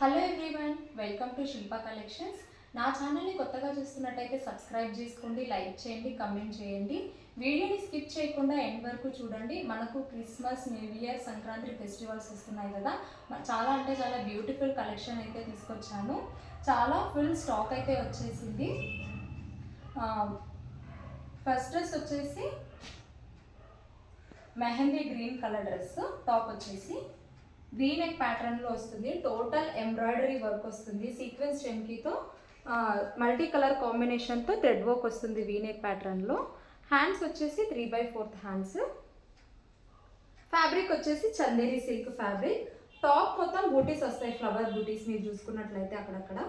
Hello everyone, welcome to Shilpa collections. నా ఛానల్ని కొత్తగా చూస్తున్నట్టయితే సబ్స్క్రైబ్ చేసుకోండి, లైక్ చేయండి, కమెంట్ చేయండి. వీడియోని స్కిప్ చేయకుండా ఎండ్ వరకు చూడండి. మనకు Christmas, new year, Sankranti festivals వస్తున్నాయి కదా. చాలా అంటే చాలా బ్యూటిఫుల్ కలెక్షన్ అయితే తీసుకొచ్చాను. చాలా ఫుల్ స్టాక్ అయితే వచ్చేసింది. ఫస్ట్ డ్రెస్ వచ్చేసి mehndi green colour dress. Top వచ్చేసి V-neck ప్యాటర్న్లో వస్తుంది. టోటల్ ఎంబ్రాయిడరీ వర్క్ వస్తుంది. సీక్వెన్స్ చెమ్కీతో మల్టీ కలర్ కాంబినేషన్తో థ్రెడ్ వర్క్ వస్తుంది V-neck ప్యాటర్న్లో. హ్యాండ్స్ వచ్చేసి 3/4 హ్యాండ్స్. ఫ్యాబ్రిక్ వచ్చేసి చందేరి సిల్క్ ఫ్యాబ్రిక్. టాప్ మొత్తం బూటీస్ వస్తాయి, ఫ్లవర్ బూటీస్ మీరు చూసుకున్నట్లయితే అక్కడక్కడ.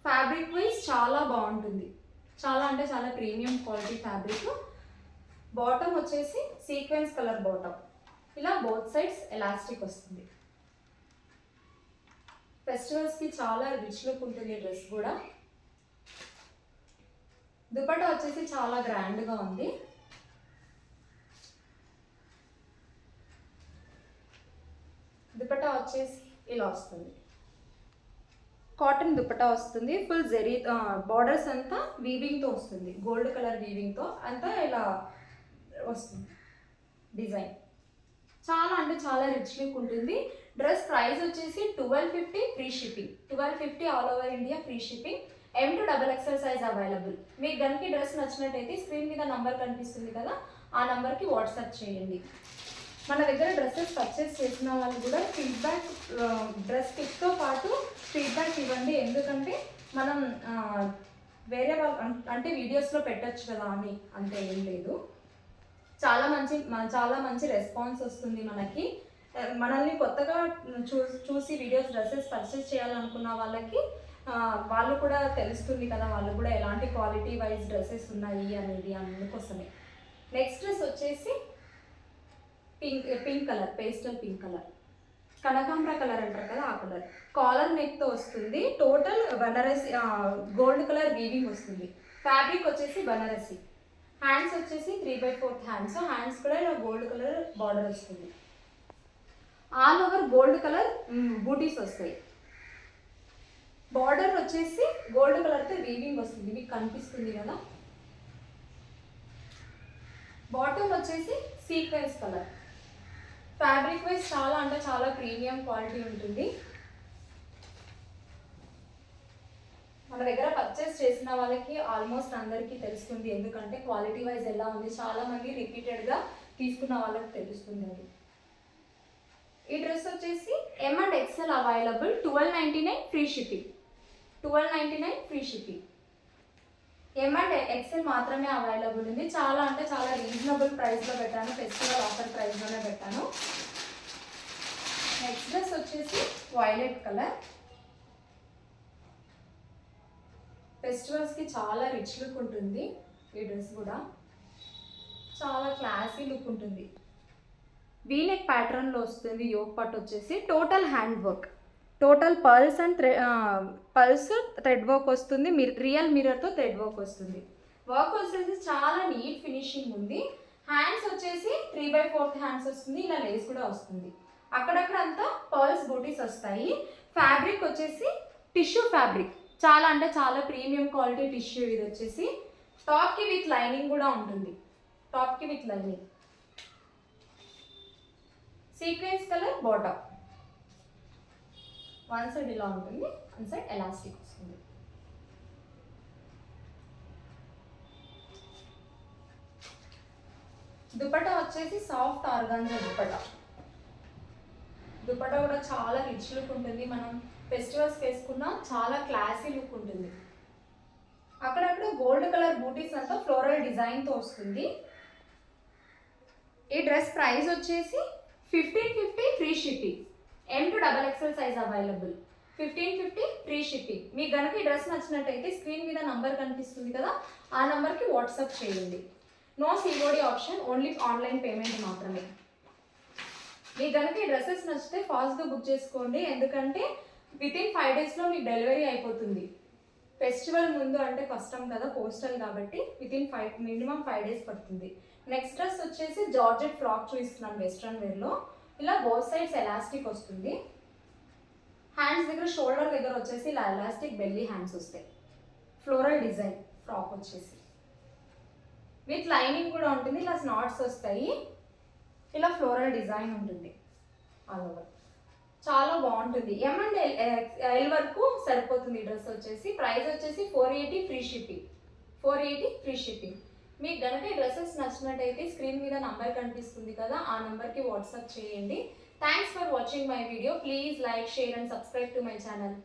ఫ్యాబ్రిక్ వైజ్ చాలా బాగుంటుంది, చాలా అంటే చాలా ప్రీమియం క్వాలిటీ ఫ్యాబ్రిక్. బాటమ్ వచ్చేసి సీక్వెన్స్ కలర్ బాటమ్. ఇలా బోత్ సైడ్స్ ఎలాస్టిక్ వస్తుంది. ఫెస్టివల్స్కి చాలా రిచ్ లుక్ ఉంటుంది డ్రెస్ కూడా. దుపట్టా వచ్చేసి చాలా గ్రాండ్గా ఉంది. దుపట్టా వచ్చేసి ఇలా వస్తుంది. కాటన్ దుపట్టా వస్తుంది. ఫుల్ జెరీ బార్డర్స్ అంతా వీవింగ్తో వస్తుంది. గోల్డ్ కలర్ వీవింగ్తో అంతా ఇలా వస్తుంది డిజైన్. చాలా అంటే చాలా రిచ్ లుక్ ఉంటుంది. డ్రెస్ ప్రైస్ వచ్చేసి 1250 free shipping. 1250 all over India free shipping. M to XXL size available. మీకు గనికి డ్రెస్ నచ్చినట్టయితే స్క్రీన్ మీద నంబర్ కనిపిస్తుంది కదా, ఆ నంబర్కి వాట్సాప్ చేయండి. మన దగ్గర డ్రెస్సెస్ పర్చేస్ చేసిన వాళ్ళు కూడా ఫీడ్బ్యాక్, డ్రెస్ పిక్తో పాటు ఫీడ్బ్యాక్ ఇవ్వండి. ఎందుకంటే మనం వేరే వాళ్ళు అంటే వీడియోస్లో పెట్టచ్చు కదా అని అంతే ఏం లేదు. చాలా మంచి రెస్పాన్స్ వస్తుంది మనకి. మనల్ని కొత్తగా చూసి వీడియోస్ డ్రెస్సెస్ పర్చేస్ చేయాలనుకున్న వాళ్ళకి వాళ్ళు కూడా తెలుస్తుంది కదా, వాళ్ళు కూడా ఎలాంటి క్వాలిటీ వైజ్ డ్రెస్సెస్ ఉన్నాయి అనేది. అందుకోసమే నెక్స్ట్ డ్రెస్ వచ్చేసి pink colour, pastel pink colour, కనకాంబర కలర్ అంటారు కదా ఆ కలర్. కాలర్ నెక్తో వస్తుంది. Total Banarasi gold colour weaving వస్తుంది. ఫ్యాబ్రిక్ వచ్చేసి బనారసి. హ్యాండ్స్ వచ్చేసి 3/4 హ్యాండ్స్. హ్యాండ్స్ కూడా ఇలా గోల్డ్ కలర్ బార్డర్ వస్తుంది. ఆల్ ఓవర్ గోల్డ్ కలర్ బూటీస్ వస్తాయి. బార్డర్ వచ్చేసి గోల్డ్ కలర్తో వీవింగ్ వస్తుంది, మీకు కనిపిస్తుంది కదా. బాటమ్ వచ్చేసి సీక్వెన్స్ కలర్. ఫ్యాబ్రిక్ వైజ్ చాలా అంటే చాలా ప్రీమియం క్వాలిటీ ఉంటుంది. మన దగ్గర పర్చేస్ చేసిన వాళ్ళకి ఆల్మోస్ట్ అందరికీ తెలుస్తుంది, ఎందుకంటే క్వాలిటీ వైజ్ ఎలా ఉంది. చాలామంది రిపీటెడ్గా తీసుకున్న వాళ్ళకి తెలుస్తుంది అది. ఈ డ్రెస్ వచ్చేసి M and XL available. 1299 free shipping. 1299 free shipping. M and XL మాత్రమే అవైలబుల్ ఉంది. చాలా అంటే చాలా రీజనబుల్ ప్రైస్లో పెట్టాను, ఫెస్టివల్ ఆఫర్ ప్రైస్లోనే పెట్టాను. నెక్స్ట్ డ్రెస్ వచ్చేసి వైలెట్ కలర్. ఫెస్టివల్స్కి చాలా రిచ్ లుక్ ఉంటుంది ఈ డ్రెస్ కూడా. చాలా క్లాసీ లుక్ ఉంటుంది. V-neck ప్యాటర్న్లో వస్తుంది. యోక్ పార్ట్ వచ్చేసి total hand work. Total pearls and thread work వస్తుంది. రియల్ మిర్రర్తో థ్రెడ్ వర్క్ వస్తుంది. వర్క్ వచ్చేసి చాలా నీట్ ఫినిషింగ్ ఉంది. హ్యాండ్స్ వచ్చేసి 3/4 హ్యాండ్స్ వస్తుంది. ఇలా లేస్ కూడా వస్తుంది. అక్కడక్కడ అంతా పర్ల్స్ బూటీస్ వస్తాయి. ఫ్యాబ్రిక్ వచ్చేసి టిష్యూ ఫ్యాబ్రిక్. చాలా అంటే చాలా ప్రీమియం క్వాలిటీ టిష్యూ ఇది వచ్చేసి. టాప్కి విత్ లైనింగ్ కూడా ఉంటుంది. టాప్కి with lining. Sequence colour bottom. One side ఇలా ఉంటుంది, వన్ సైడ్ ఎలాస్టిక్ వస్తుంది. దుపట్టా వచ్చేసి సాఫ్ట్ ఆర్గాంజా దుపట్టా. దుపట్టా కూడా చాలా రిచ్ లుక్ ఉంటుంది. మనం ఫెస్టివల్స్ వేసుకున్న చాలా క్లాసీ లుక్ ఉంటుంది. అక్కడక్కడ గోల్డ్ కలర్ బూటీస్ అంతా ఫ్లోరల్ డిజైన్తో వస్తుంది. ఈ డ్రెస్ ప్రైస్ వచ్చేసి 1550 free shipping. M to XXL size available. 1550 free shipping. మీకు కనుక ఈ డ్రెస్ నచ్చినట్టయితే స్క్రీన్ మీద నంబర్ కనిపిస్తుంది కదా, ఆ నంబర్కి వాట్సాప్ చేయండి. No COD option, only online payment మాత్రమే. మీకు కనుక ఈ డ్రెస్సెస్ నచ్చితే ఫాస్ట్గా బుక్ చేసుకోండి, ఎందుకంటే వితిన్ 5 డేస్లో మీకు డెలివరీ అయిపోతుంది. ఫెస్టివల్ ముందు అంటే కష్టం కదా, పోస్టల్ కాబట్టి మినిమం 5 డేస్ పడుతుంది. నెక్స్ట్ డ్రెస్ వచ్చేసి జార్జెట్ ఫ్రాక్ చూపిస్తున్నాను వెస్ట్రన్ వేర్లో. ఇలా బోత్ సైడ్స్ ఎలాస్టిక్ వస్తుంది. హ్యాండ్స్ దగ్గర షోల్డర్ దగ్గర వచ్చేసి ఇలా ఎలాస్టిక్ బెల్లీ హ్యాండ్స్ వస్తాయి. ఫ్లోరల్ డిజైన్ ఫ్రాక్ వచ్చేసి విత్ లైనింగ్ కూడా ఉంటుంది. ఇలా స్నాట్స్ వస్తాయి. ఇలా ఫ్లోరల్ డిజైన్ ఉంటుంది ఆల్ ఓవర్. చాలా బాగుంటుంది. ఎం అండ్ ఎల్ వరకు సరిపోతుంది ఈ డ్రెస్ వచ్చేసి. ప్రైస్ వచ్చేసి 480 ఫ్రీ షిప్పింగ్. 480 free shipping. మీకు కనుక ఈ డ్రెస్సెస్ నచ్చినట్టయితే స్క్రీన్ మీద నంబర్ కనిపిస్తుంది కదా, ఆ నెంబర్కి వాట్సాప్ చేయండి. Thanks for watching my video. Please like, share and subscribe to my channel.